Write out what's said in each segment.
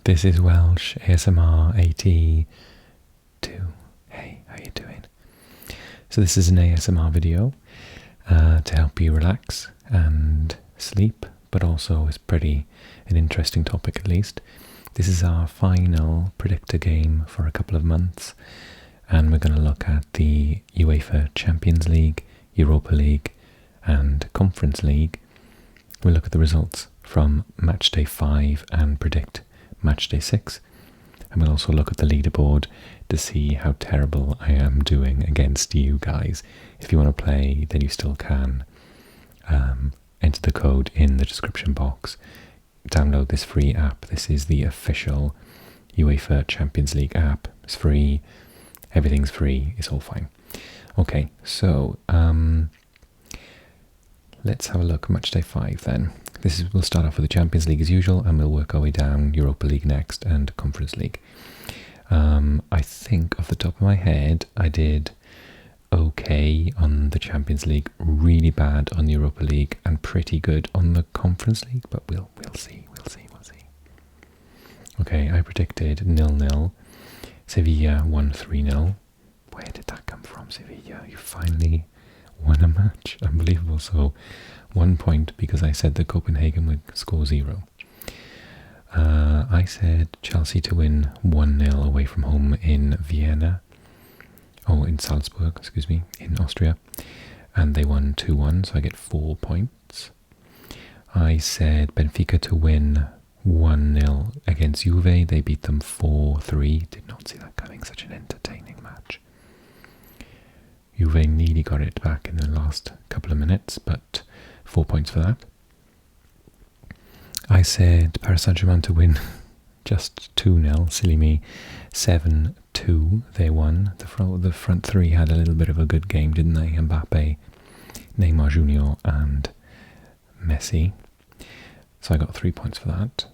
This is Welsh ASMR 82. Hey, how you doing? So this is an ASMR video to help you relax and sleep, but also is pretty an interesting topic at least. This is our final predictor game for a couple of months, and we're going to look at the UEFA Champions League, Europa League and Conference League. We'll look at the results from Matchday 5 and predict Matchday 6. And we'll also look at the leaderboard to see how terrible I am doing against you guys. If you want to play, then you still can. Enter the code in the description box. Download this free app. This is the official UEFA Champions League app. It's free. Everything's free. It's all fine. Okay, so let's have a look at Matchday 5 then. We'll start off with the Champions League as usual, and we'll work our way down Europa League next and Conference League. I think off the top of my head I did okay on the Champions League, really bad on the Europa League, and pretty good on the Conference League, but we'll see. Okay, I predicted 0-0. Sevilla won 3-0. Where did that come from, Sevilla? You finally won a match. Unbelievable. So 1 point because I said that Copenhagen would score 0. I said Chelsea to win 1-0 away from home in Vienna. Oh, in Salzburg, excuse me, in Austria. And they won 2-1, so I get 4 points. I said Benfica to win 1-0 against Juve. They beat them 4-3. Did not see that coming. Such an entertaining match. Juve nearly got it back in the last couple of minutes, but 4 points for that. I said Paris Saint-Germain to win just 2-0, silly me, 7-2 they won. The front three had a little bit of a good game, didn't they? Mbappe, Neymar Jr. and Messi. So I got 3 points for that.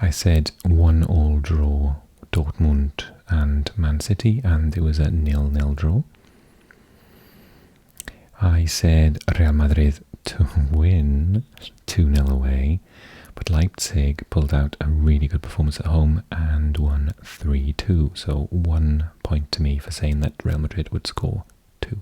I said 1-1 draw Dortmund and Man City, and it was a 0-0 draw. I said Real Madrid to win 2-0 away, but Leipzig pulled out a really good performance at home and won 3-2. So 1 point to me for saying that Real Madrid would score 2.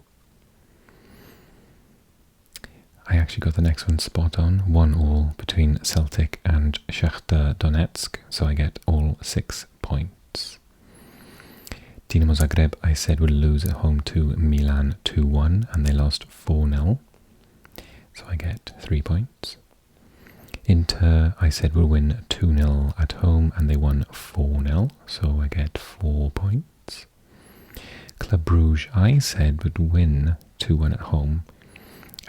I actually got the next one spot on. 1-1 between Celtic and Shakhtar Donetsk, so I get all 6 points. Dinamo Zagreb, I said, would lose at home to Milan 2-1, and they lost 4-0. So I get 3 points. Inter, I said, will win 2-0 at home, and they won 4-0, so I get 4 points. Club Brugge, I said, would win 2-1 at home.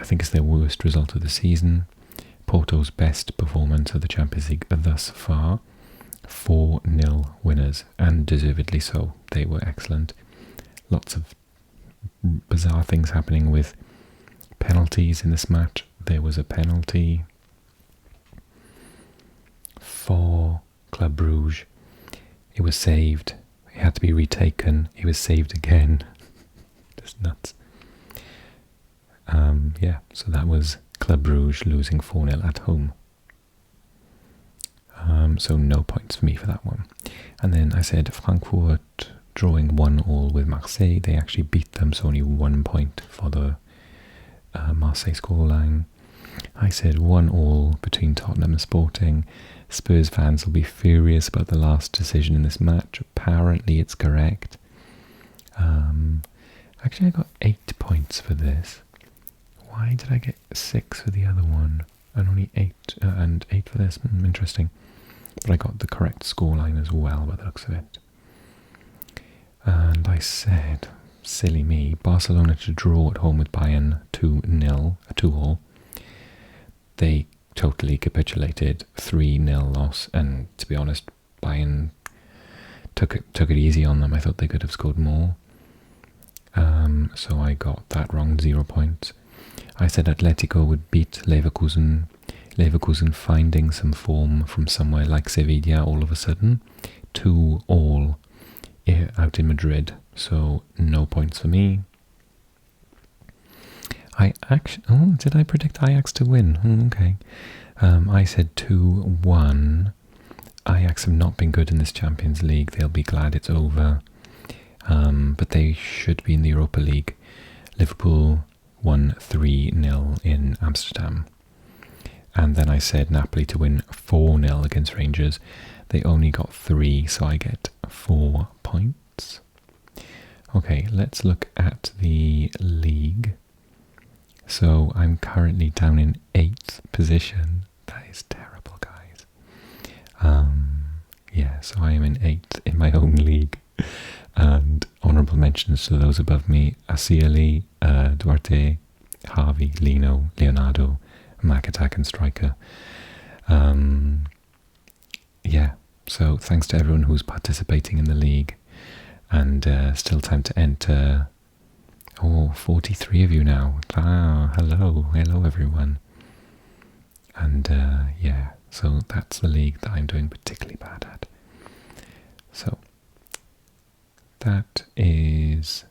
I think it's their worst result of the season. Porto's best performance of the Champions League thus far. 4-0 winners, and deservedly so. They were excellent. Lots of bizarre things happening with penalties in this match. There was a penalty for Club Brugge. It was saved. It had to be retaken. It was saved again. Just nuts. Yeah, so that was Club Brugge losing 4-0 at home. So no points for me for that one. And then I said Frankfurt drawing 1-1 with Marseille. They actually beat them, so only 1 point for the Marseille scoreline. I said 1-1 between Tottenham and Sporting. Spurs fans will be furious about the last decision in this match. Apparently it's correct. Actually I got 8 points for this. Why did I get 6 for the other one and only 8 and 8 for this? Interesting. But I got the correct scoreline as well by the looks of it. And I said, silly me, Barcelona to draw at home with Bayern 2-0, a 2-all. They totally capitulated, 3-0 loss, and to be honest, Bayern took it easy on them. I thought they could have scored more. So I got that wrong, 0 points. I said Atletico would beat Leverkusen. Leverkusen finding some form from somewhere like Sevilla all of a sudden. 2-2 out in Madrid, so no points for me. Did I predict Ajax to win? Okay. I said 2-1 Ajax have not been good in this Champions League. They'll be glad it's over. But they should be in the Europa League. Liverpool won 3-0 in Amsterdam. And then I said Napoli to win 4-0 against Rangers. They only got 3, so I get 4 points. Okay, let's look at the league. So I'm currently down in 8th position. That is terrible, guys. Yeah, so I am in 8th in my own league. And honourable mentions to those above me: Asieli, Duarte, Harvey, Lino, Leonardo, Mac-Attack and Striker. Yeah, so thanks to everyone who's participating in the league. And still time to enter. Oh, 43 of you now. Ah, hello everyone. And yeah, so that's the league that I'm doing particularly bad at. So that is,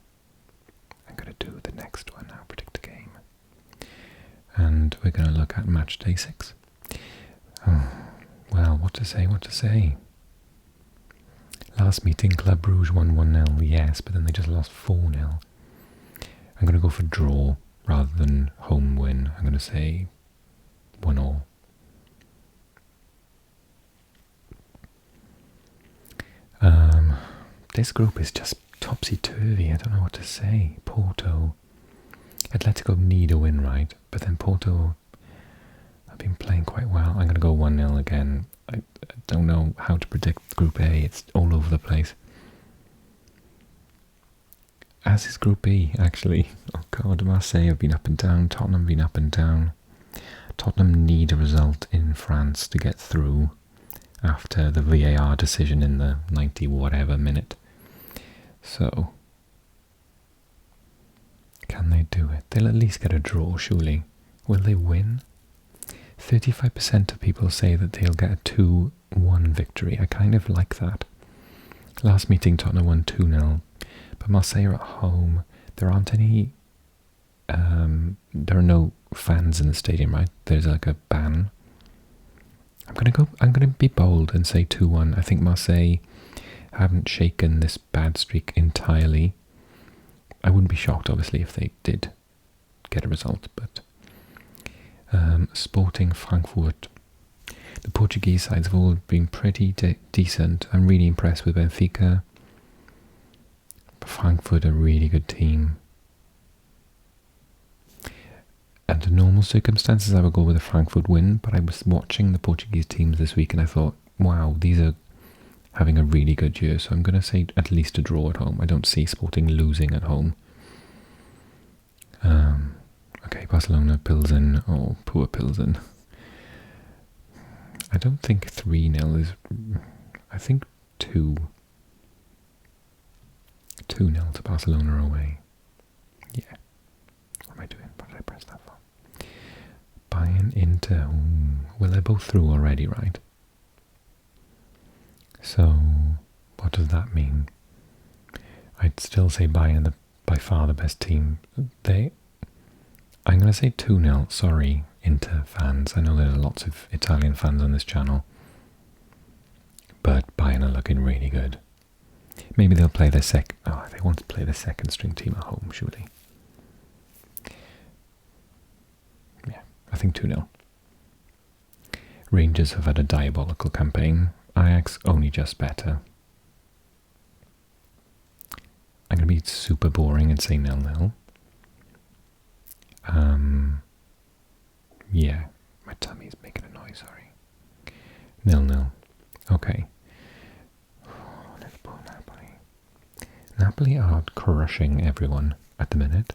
I'm going to do the next one now, predict a game. And we're going to look at match day 6. Oh, well, what to say? Last meeting, Club Brugge won 1-0, yes, but then they just lost 4-0. I'm going to go for draw rather than home win. I'm going to say 1-1. This group is just topsy-turvy. I don't know what to say. Porto. Atletico need a win, right? But then Porto have been playing quite well. I'm going to go 1-0 again. I don't know how to predict Group A. It's all over the place. As is Group B, actually. Oh God, Marseille have been up and down. Tottenham have been up and down. Tottenham need a result in France to get through after the VAR decision in the 90-whatever minute. So, can they do it? They'll at least get a draw, surely. Will they win? 35% of people say that they'll get a 2-1 victory. I kind of like that. Last meeting, Tottenham won 2-0. But Marseille are at home. There aren't any... there are no fans in the stadium, right? There's like a ban. I'm gonna be bold and say 2-1. I think Marseille haven't shaken this bad streak entirely. I wouldn't be shocked, obviously, if they did get a result, but Sporting Frankfurt. The Portuguese sides have all been pretty decent. I'm really impressed with Benfica. Frankfurt, a really good team. Under normal circumstances, I would go with a Frankfurt win, but I was watching the Portuguese teams this week and I thought, wow, these are having a really good year, so I'm going to say at least a draw at home. I don't see Sporting losing at home. Okay, Barcelona, Pilsen. Oh, poor Pilsen. I don't think 3-0 is... I think 2-0 to Barcelona away. Yeah. What am I doing? What did I press that for? Bayern, Inter. Ooh. Well, they're both through already, right? So, what does that mean? I'd still say Bayern by far the best team. I'm going to say 2-0. Sorry, Inter fans. I know there's lots of Italian fans on this channel. But Bayern are looking really good. Maybe they'll play their they want to play their second string team at home, surely. Yeah, I think 2-0. Rangers have had a diabolical campaign. Ajax only just better. I'm going to be super boring and say 0-0. Yeah, my tummy's making a noise, sorry. 0-0. Okay. Liverpool, Napoli. Napoli are crushing everyone at the minute.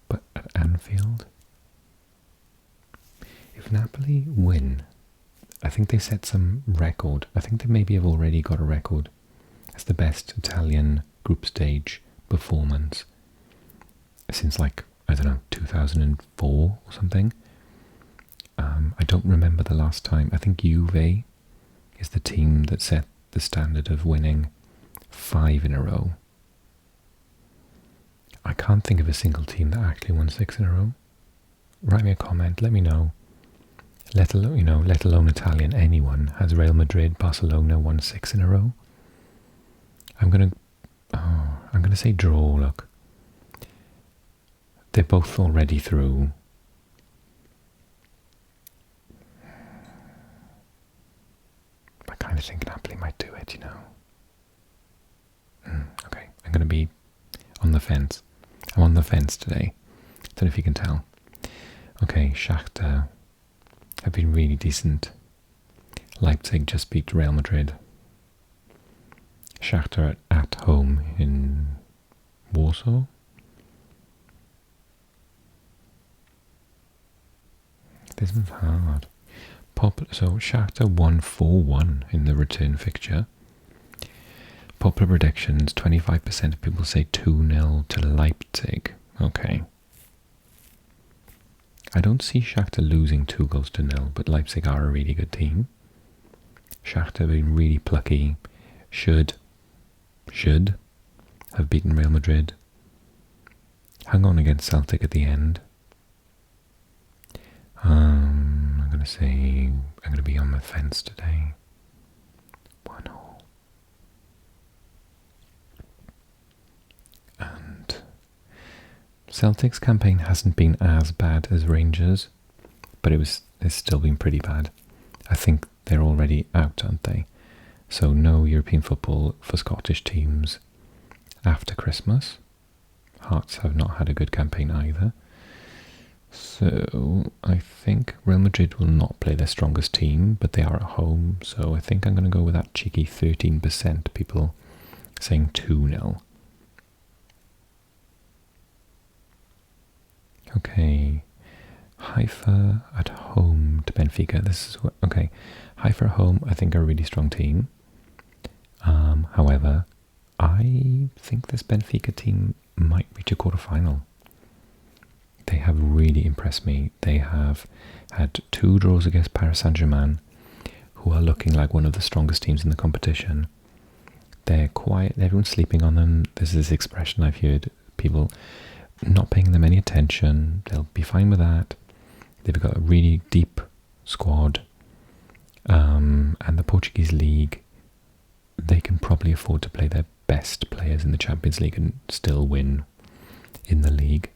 But at Anfield, if Napoli win, I think they set some record. I think they maybe have already got a record as the best Italian group stage performance since, like, I don't know, 2004 or something. I don't remember the last time. I think Juve is the team that set the standard of winning 5 in a row. I can't think of a single team that actually won 6 in a row. Write me a comment, let me know. let alone Italian, anyone, has Real Madrid, Barcelona won 6 in a row? I'm gonna say draw. Look, they're both already through. I kind of think Napoli might do it, Okay, I'm gonna be on the fence. I'm on the fence today. Don't know if you can tell. Okay, Shakhtar have been really decent. Leipzig just beat Real Madrid. Shakhtar at home in Warsaw. This one's hard. So Shakhtar won 4-1 in the return fixture. Popular predictions, 25% of people say 2-0 to Leipzig. Okay. I don't see Shakhtar losing 2-0, but Leipzig are a really good team. Shakhtar have been really plucky. Should have beaten Real Madrid. Hung on against Celtic at the end. I'm gonna be on the fence today. 1-1. And Celtic's campaign hasn't been as bad as Rangers, but it's still been pretty bad. I think they're already out, aren't they? So no European football for Scottish teams after Christmas. Hearts have not had a good campaign either. So I think Real Madrid will not play their strongest team, but they are at home. So I think I'm going to go with that cheeky 13% people saying 2-0. Okay, Haifa at home to Benfica. Okay. Haifa at home, I think, are a really strong team. However, I think this Benfica team might reach a quarter-final. They have really impressed me. They have had 2 draws against Paris Saint-Germain, who are looking like one of the strongest teams in the competition. They're quiet. Everyone's sleeping on them. There's this expression I've heard, people not paying them any attention. They'll be fine with that. They've got a really deep squad. And the Portuguese league, they can probably afford to play their best players in the Champions League and still win in the league.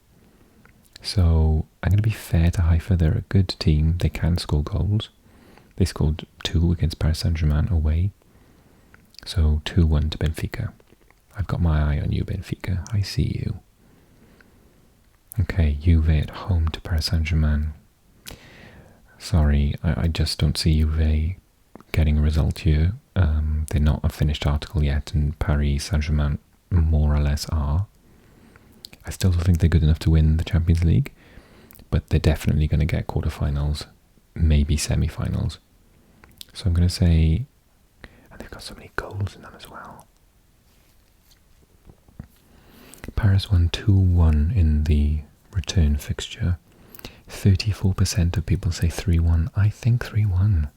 So I'm going to be fair to Haifa. They're a good team. They can score goals. They scored 2 against Paris Saint-Germain away. So 2-1 to Benfica. I've got my eye on you, Benfica. I see you. Okay, Juve at home to Paris Saint-Germain. Sorry, I just don't see Juve getting a result here. They're not a finished article yet, and Paris Saint-Germain more or less are. I still don't think they're good enough to win the Champions League, but they're definitely going to get quarterfinals, maybe semi-finals. So I'm going to say, and they've got so many goals in them as well. Paris won 2-1 in the return fixture. 34% of people say 3-1. I think 3-1.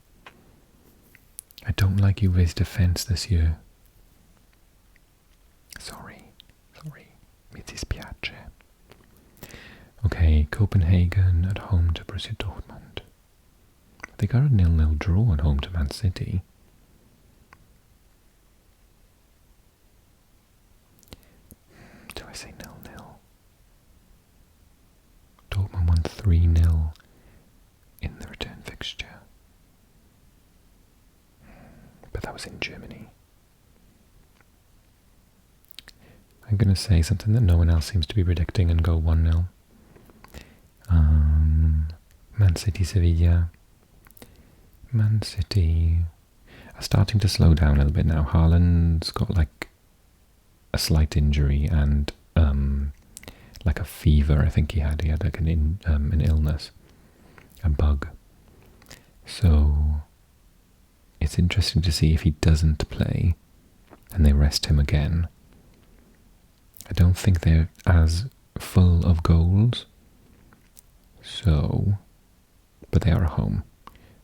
I don't like Juve's defence this year. Sorry. Mi dispiace. Okay, Copenhagen at home to Borussia Dortmund. They got a 0-0 draw at home to Man City. Do I say 0-0? Dortmund won 3-0 in the return fixture. But that was in Germany. I'm going to say something that no one else seems to be predicting and go 1-0. Man City, Sevilla. Man City are starting to slow down a little bit now. Haaland's got like a slight injury and like a fever. I think he had like an illness, a bug. So it's interesting to see if he doesn't play and they rest him again. I don't think they're as full of goals, but they are at home.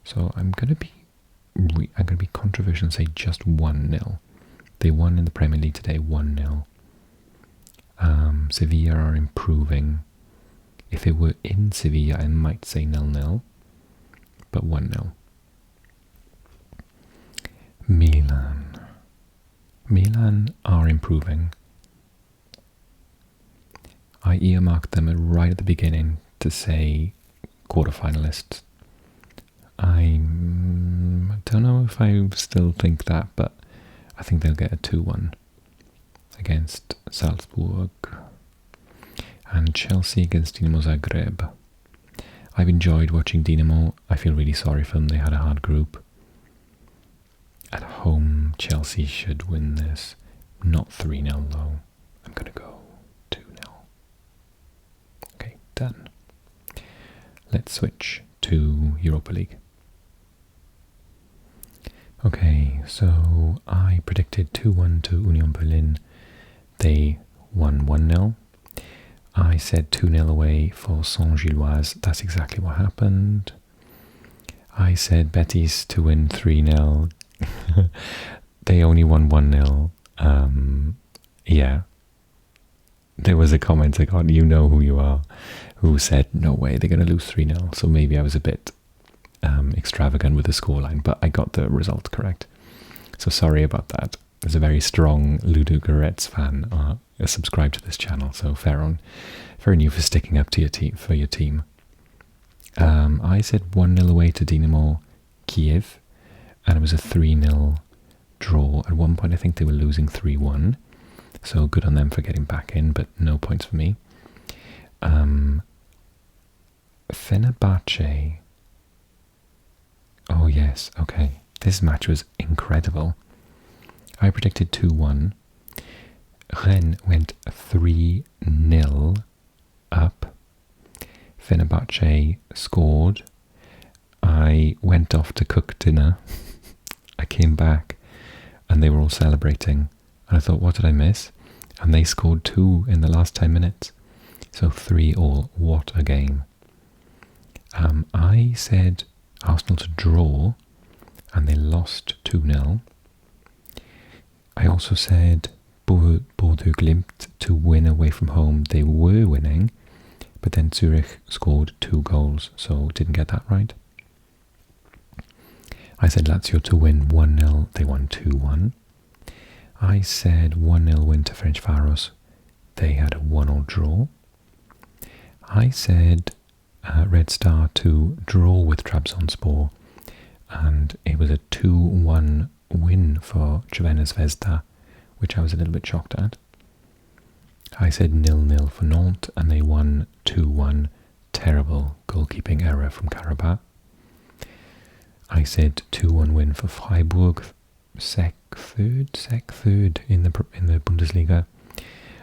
So I'm gonna be controversial and say just 1-0. They won in the Premier League today, 1-0. Sevilla are improving. If it were in Sevilla, I might say 0-0. but 1-0. Milan. Milan are improving. I earmarked them right at the beginning to say quarterfinalists. I don't know if I still think that, but I think they'll get a 2-1 against Salzburg. And Chelsea against Dinamo Zagreb. I've enjoyed watching Dinamo. I feel really sorry for them. They had a hard group. At home, Chelsea should win this. Not 3-0 though. I'm going to go 2-0. Okay, done. Let's switch to Europa League. Okay, so I predicted 2-1 to Union Berlin. They won 1-0. I said 2-0 away for Saint-Gilloise. That's exactly what happened. I said Betis to win 3-0. They only won 1-0. Yeah. There was a comment I got, you know who you are, who said, no way, they're going to lose 3-0. So maybe I was a bit extravagant with the scoreline, but I got the result correct. So sorry about that. There's a very strong Ludo Goretz fan subscribed to this channel, so fair on you for sticking up to your team, for your team. I said 1-0 away to Dynamo Kiev, and it was a 3-0 draw. At one point I think they were losing 3-1, so good on them for getting back in, but no points for me. Fenerbahce. Oh yes, okay. This match was incredible. I predicted 2-1. Rennes went 3-0 up. Fenerbahce scored. I went off to cook dinner. I came back and they were all celebrating. And I thought, what did I miss? And they scored 2 in the last 10 minutes. So 3-3. What a game. I said Arsenal to draw and they lost 2-0. I also said Bordeaux Glimt to win away from home. They were winning, but then Zurich scored 2 goals, so didn't get that right. I said Lazio to win 1-0. They won 2-1. I said 1-0 win to Ferencváros. They had a 1-1 draw. I said Red Star to draw with Trabzonspor, and it was a 2-1 win for Crvena Zvezda, which I was a little bit shocked at. I said 0-0 for Nantes, and they won 2-1. Terrible goalkeeping error from Karabakh. I said 2-1 win for Freiburg, sec third in the Bundesliga.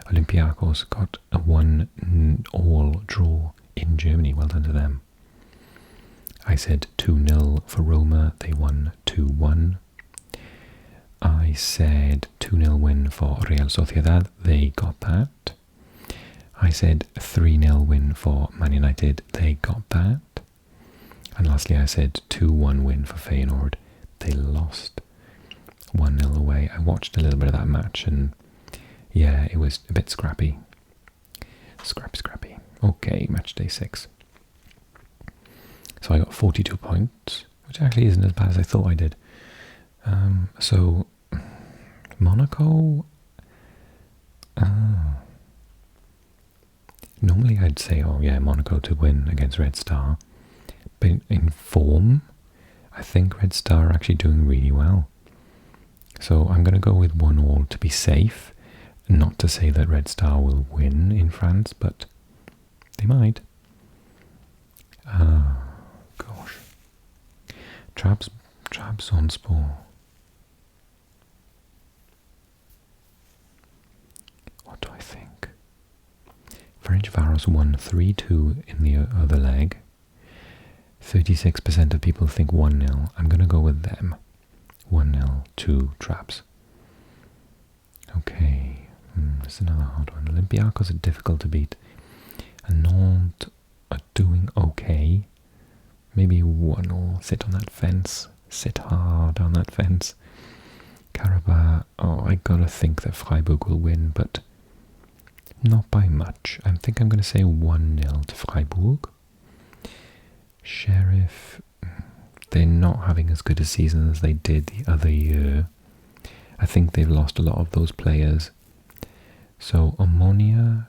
Olympiacos got a 1-1 draw in Germany. Well done to them. I said 2-0 for Roma. They won 2-1. I said 2-0 win for Real Sociedad. They got that. I said 3-0 win for Man United. They got that. And lastly, I said 2-1 win for Feyenoord. They lost 1-0 away. I watched a little bit of that match and yeah, it was a bit scrappy. Scrappy. Okay, match day 6. So I got 42 points, which actually isn't as bad as I thought I did. So Monaco, normally I'd say, oh yeah, Monaco to win against Red Star. But in form, I think Red Star are actually doing really well. So I'm going to go with 1-1 to be safe. Not to say that Red Star will win in France, but they might. Gosh. Trabzonspor. What do I think? Ferencváros won 3-2 in the other leg. 36% of people think 1-0. I'm going to go with them. 1-0 to Trabs. Okay. This is another hard one. Olympiacos are difficult to beat. And Nantes are doing okay. Maybe 1-0. Sit on that fence. Sit hard on that fence. Karabakh. Oh, I gotta think that Freiburg will win, but not by much. I think I'm gonna say 1-0 to Freiburg. Sheriff. they're not having as good a season as they did the other year. I think they've lost a lot of those players. So Omonia,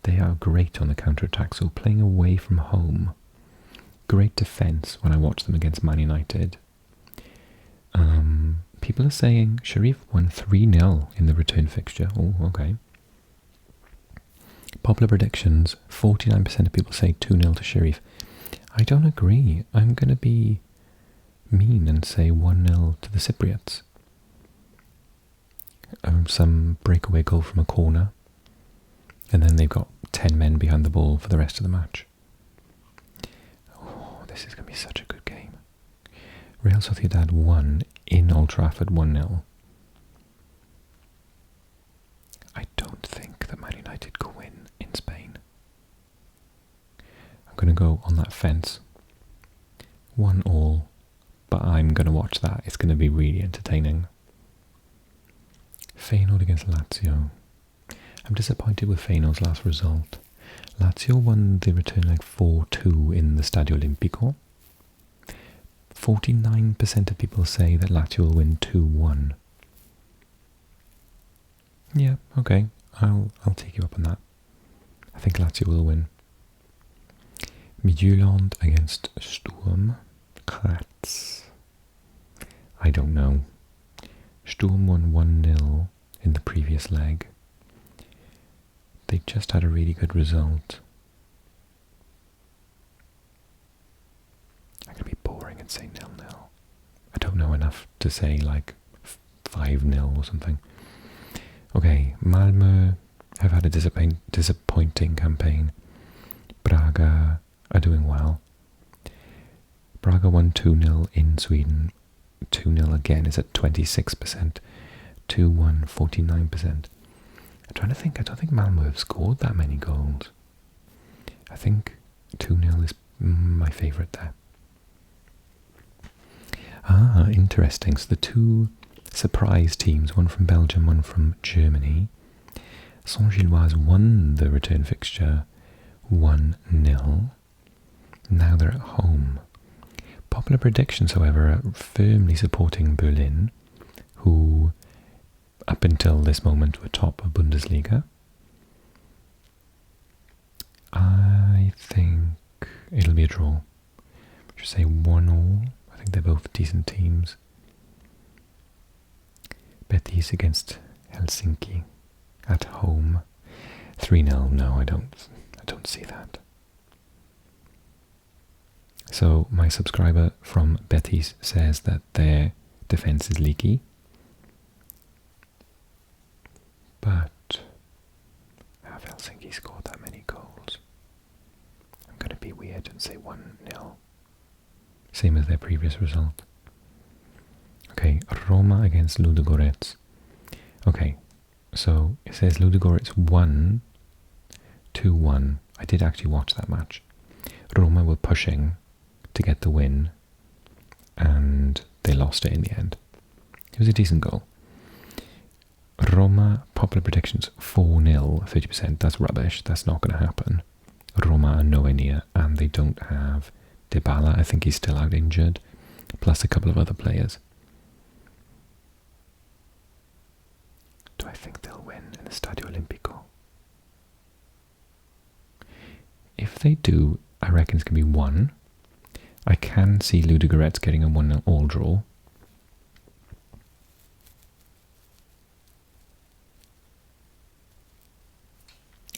they are great on the counter-attack. So playing away from home, great defence when I watch them against Man United. People are saying Sheriff won 3-0 in the return fixture. Oh, okay. Popular predictions, 49% of people say 2-0 to Sheriff. I don't agree. I'm going to be mean and say 1-0 to the Cypriots. Some breakaway goal from a corner. And then they've got 10 men behind the ball for the rest of the match. Oh, this is going to be such a good game. Real Sociedad won in Old Trafford 1-0. I don't think that Man United could win in Spain. I'm going to go on that fence. 1-1, but I'm going to watch that. It's going to be really entertaining. Feyenoord against Lazio. I'm disappointed with Feyenoord's last result. Lazio won the return leg 4-2 in the Stadio Olimpico. 49% of people say that Lazio will win 2-1. Yeah, okay. I'll take you up on that. I think Lazio will win. Midtjylland against Sturm Graz. I don't know. Sturm won 1-0 in the previous leg. They just had a really good result. I'm going to be boring and say 0-0. I don't know enough to say like 5-0 or something. Okay, Malmö have had a disappointing campaign. Braga are doing well. Braga won 2-0 in Sweden. 2-0 again is at 26%. 2-1, 49%. I'm trying to think, I don't think Malmö have scored that many goals. I think 2-0 is my favourite there. Ah, interesting. So the two surprise teams, one from Belgium, one from Germany. Saint-Gilloise won the return fixture 1-0. Now they're at home. Popular predictions, however, are firmly supporting Berlin, who up until this moment were top of Bundesliga. I think it'll be a draw. I should say 1-1. I think they're both decent teams. Betis against Helsinki at home. 3-0. No, I don't see that. So my subscriber from Betis says that their defense is leaky. But have Helsinki scored that many goals? I'm going to be weird and say 1-0. Same as their previous result. Okay, Roma against Ludogorets. Okay, so it says Ludogorets won 2-1. I did actually watch that match. Roma were pushing to get the win, and they lost it in the end. It was a decent goal. Roma, popular predictions, 4-0, 30%. That's rubbish. That's not going to happen. Roma are nowhere near, and they don't have Dybala. I think he's still out injured, plus a couple of other players. Do I think they'll win in the Stadio Olimpico? If they do, I reckon it's going to be 1. I can see Ludogorets getting a 1-0 all draw.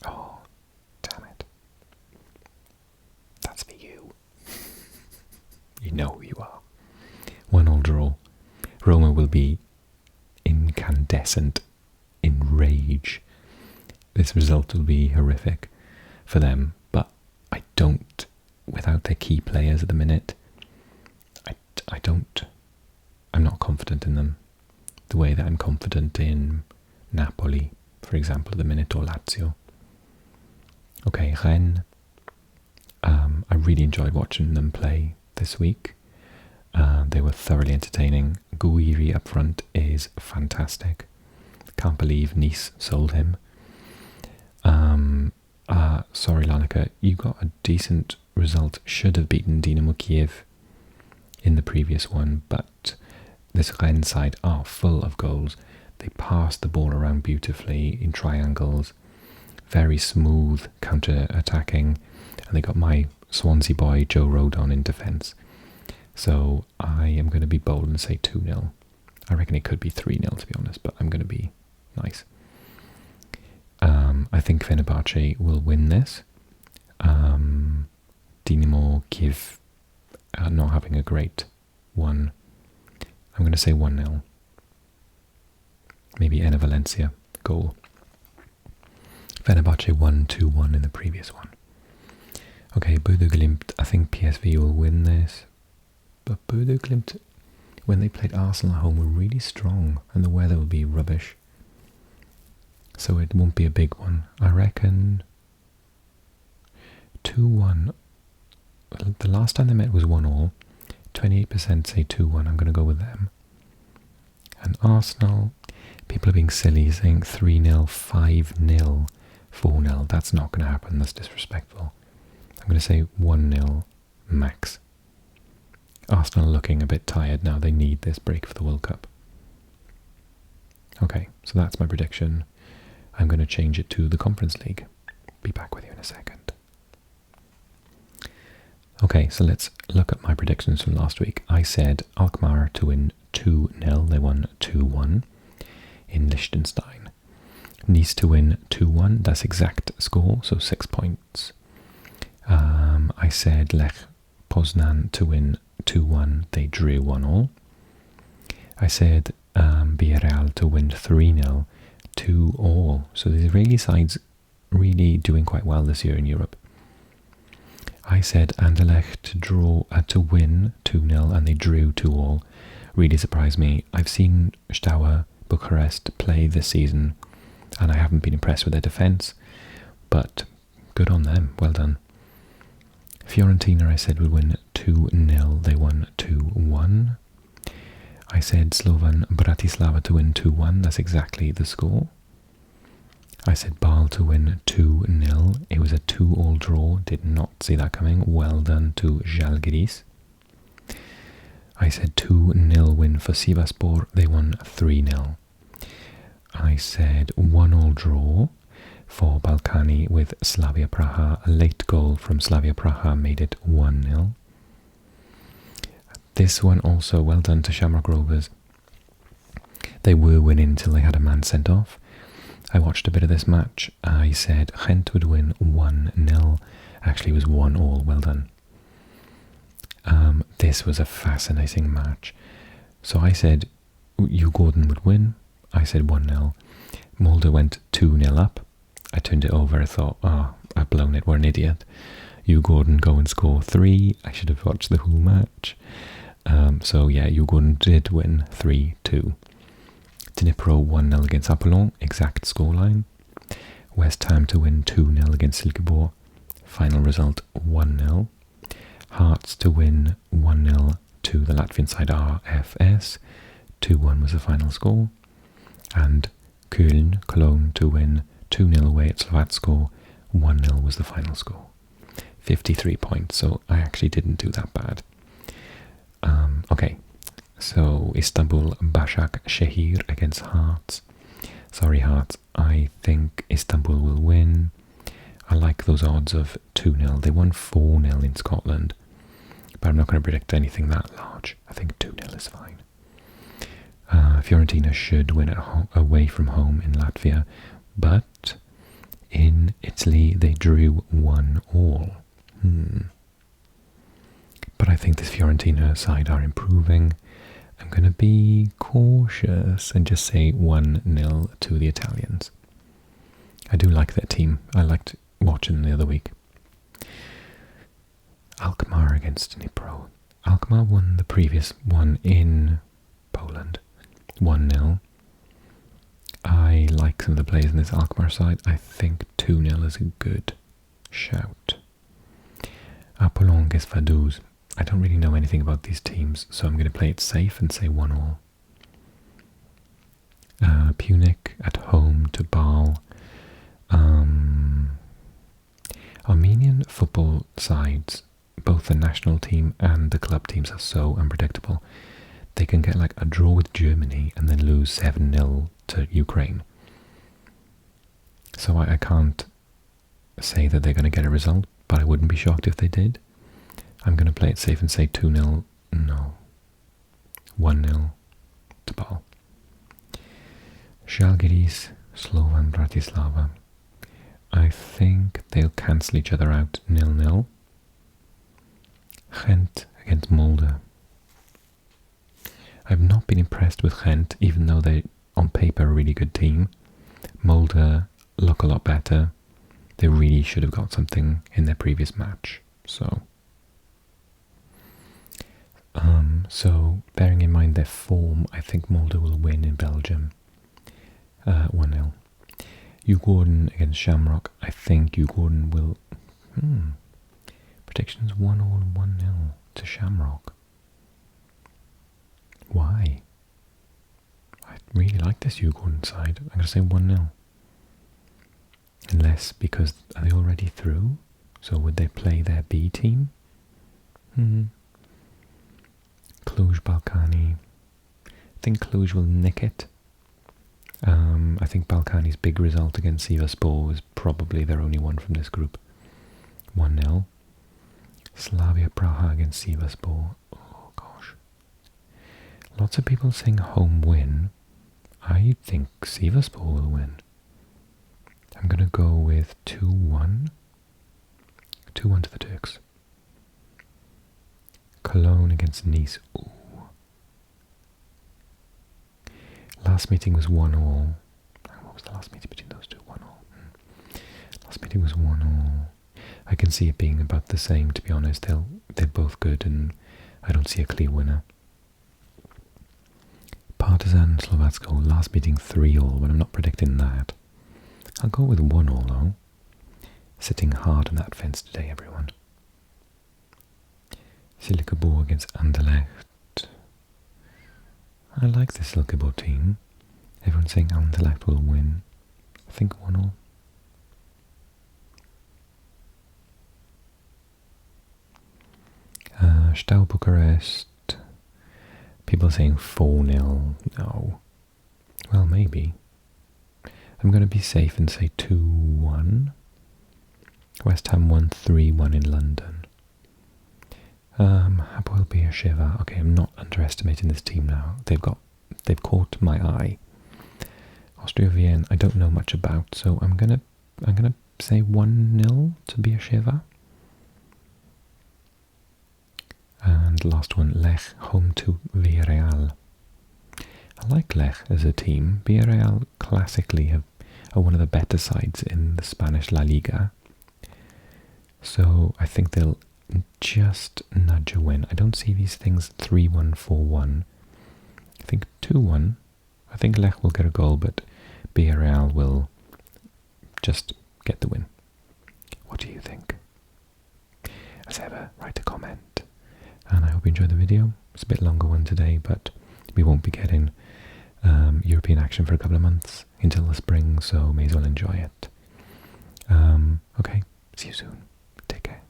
Oh, damn it. That's for you. You know who you are. 1-1 draw. Roma will be incandescent in rage. This result will be horrific for them, but I don't, without their key players at the minute, I'm not confident in them the way that I'm confident in Napoli, for example, at the minute, or Lazio. Okay, Rennes. I really enjoyed watching them play this week. They were thoroughly entertaining. Gouiri up front is fantastic. Can't believe Nice sold him. Sorry, Lanica, you got a decent result should have beaten Dynamo Kiev in the previous one, but this Rennes side are full of goals. They pass the ball around beautifully in triangles, very smooth counter-attacking, and they got my Swansea boy Joe Rodon in defence. So I am going to be bold and say 2-0. I reckon it could be 3-0 to be honest, but I'm going to be nice. I think Fenerbahce will win this. Dynamo Kiev not having a great one. I'm going to say 1-0. Maybe Enna Valencia goal. Fenerbahce won 2-1 in the previous one. Okay, Bodø Glimt, I think PSV will win this. But Bodø Glimt, when they played Arsenal at home, were really strong and the weather will be rubbish. So it won't be a big one. I reckon 2-1. The last time they met was 1-1. 28% say 2-1. I'm going to go with them. And Arsenal, people are being silly, saying 3-0, 5-0, 4-0. That's not going to happen. That's disrespectful. I'm going to say 1-0 max. Arsenal are looking a bit tired now. They need this break for the World Cup. Okay, so that's my prediction. I'm going to change it to the Conference League. Be back with you in a second. Okay, so let's look at my predictions from last week. I said Alkmaar to win 2-0. They won 2-1 in Liechtenstein. Nice to win 2-1. That's exact score, so 6 points. I said Lech Poznan to win 2-1. They drew 1-1. I said Villarreal to win 3-0. 2-2. So the Israeli side's really doing quite well this year in Europe. I said Anderlecht to win 2-0 and they drew 2-2. Really surprised me. I've seen Steaua Bucharest play this season and I haven't been impressed with their defence, but good on them, well done. Fiorentina I said would win 2-0, they won 2-1. I said Slovan Bratislava to win 2-1, that's exactly the score. I said Bâle to win 2-0, it was a 2-2 draw, did not see that coming, well done to Žalgiris. I said 2-0 win for Sivasspor, they won 3-0. I said 1-1 draw for Balkani with Slavia Praha, a late goal from Slavia Praha made it 1-0. This one also, well done to Shamrock Rovers. They were winning until they had a man sent off. I watched a bit of this match. I said Gent would win 1-0. Actually, it was 1-1. Well done. This was a fascinating match. So I said Gordon would win. I said 1-0. Mulder went 2-0 up. I turned it over. I thought, I've blown it. We're an idiot. Gordon go and score 3. I should have watched the whole match. So yeah, Gordon did win 3-2. Dnipro 1-0 against Apollon, exact scoreline. West Ham to win 2-0 against Silkeborg, final result 1-0. Hearts to win 1-0 to the Latvian side RFS, 2-1 was the final score. And Cologne to win 2-0 away at Slovatsko, 1-0 was the final score. 53 points, so I actually didn't do that bad. Okay, so Istanbul Başak Şehir against Hearts. Sorry Hearts, I think Istanbul will win. I like those odds of 2-0. They won 4-0 in Scotland, but I'm not going to predict anything that large. I think 2-0 is fine. Fiorentina should win away from home in Latvia, but in Italy they drew 1-1. But I think this Fiorentina side are improving. I'm going to be cautious and just say 1-0 to the Italians. I do like their team. I liked watching the other week. Alkmaar against Dnipro. Alkmaar won the previous one in Poland. 1-0. I like some of the players in this Alkmaar side. I think 2-0 is a good shout. Apollon against Vaduz. I don't really know anything about these teams, so I'm going to play it safe and say 1-1. Punic at home to Bâle. Armenian football sides both the national team and the club teams are so unpredictable. They can get like a draw with Germany and then lose 7-0 to Ukraine. So I can't say that they're going to get a result, but I wouldn't be shocked if they did. I'm going to play it safe and say 2-0, no, 1-0 to Ball. Žalgiris, Slovan Bratislava. I think they'll cancel each other out 0-0. Gent against Molde. I've not been impressed with Gent, even though they, on paper, are a really good team. Molde look a lot better. They really should have got something in their previous match. So bearing in mind their form, I think Molde will win in Belgium. 1-0. Djurgården against Shamrock. I think Djurgården will... Predictions 1-1-0 to Shamrock. Why? I really like this Djurgården side. I'm going to say 1-0. Unless, because are they already through? So would they play their B team? Cluj Balkani. I think Cluj will nick it. I think Balkani's big result against Sivasspor is probably their only one from this group. 1-0. Slavia Praha against Sivasspor. Oh gosh. Lots of people saying home win. I think Sivasspor will win. I'm going to go with 2-1. 2-1 to the Turks. Cologne against Nice. Ooh. Last meeting was 1-1. What was the last meeting between those two? 1-1. Last meeting was 1-1. I can see it being about the same, to be honest. They're both good, and I don't see a clear winner. Partizan Slovatsko. Last meeting 3-3, but I'm not predicting that. I'll go with 1-1 though. Sitting hard on that fence today, everyone. Silkeborg against Anderlecht. I like this Silkeborg team. Everyone's saying Anderlecht will win. I think 1-1. Steaua Bucharest. People saying 4-0. No. Well, maybe. I'm going to be safe and say 2-1. West Ham won 3-1 in London. Hapoel Beersheva. Okay, I'm not underestimating this team now. They've caught my eye. Austria Vienna, I don't know much about, so I'm gonna say 1-0 to Beersheva. And last one, Lech home to Villarreal. I like Lech as a team. Villarreal classically are one of the better sides in the Spanish La Liga. So I think they'll just nudge a win. I don't see these things 3-1, 4-1. I think 2-1. I think Lech will get a goal, but Villarreal will just get the win. What do you think? As ever, write a comment. And I hope you enjoyed the video. It's a bit longer one today, but we won't be getting European action for a couple of months until the spring, so may as well enjoy it. Okay, see you soon. Take care.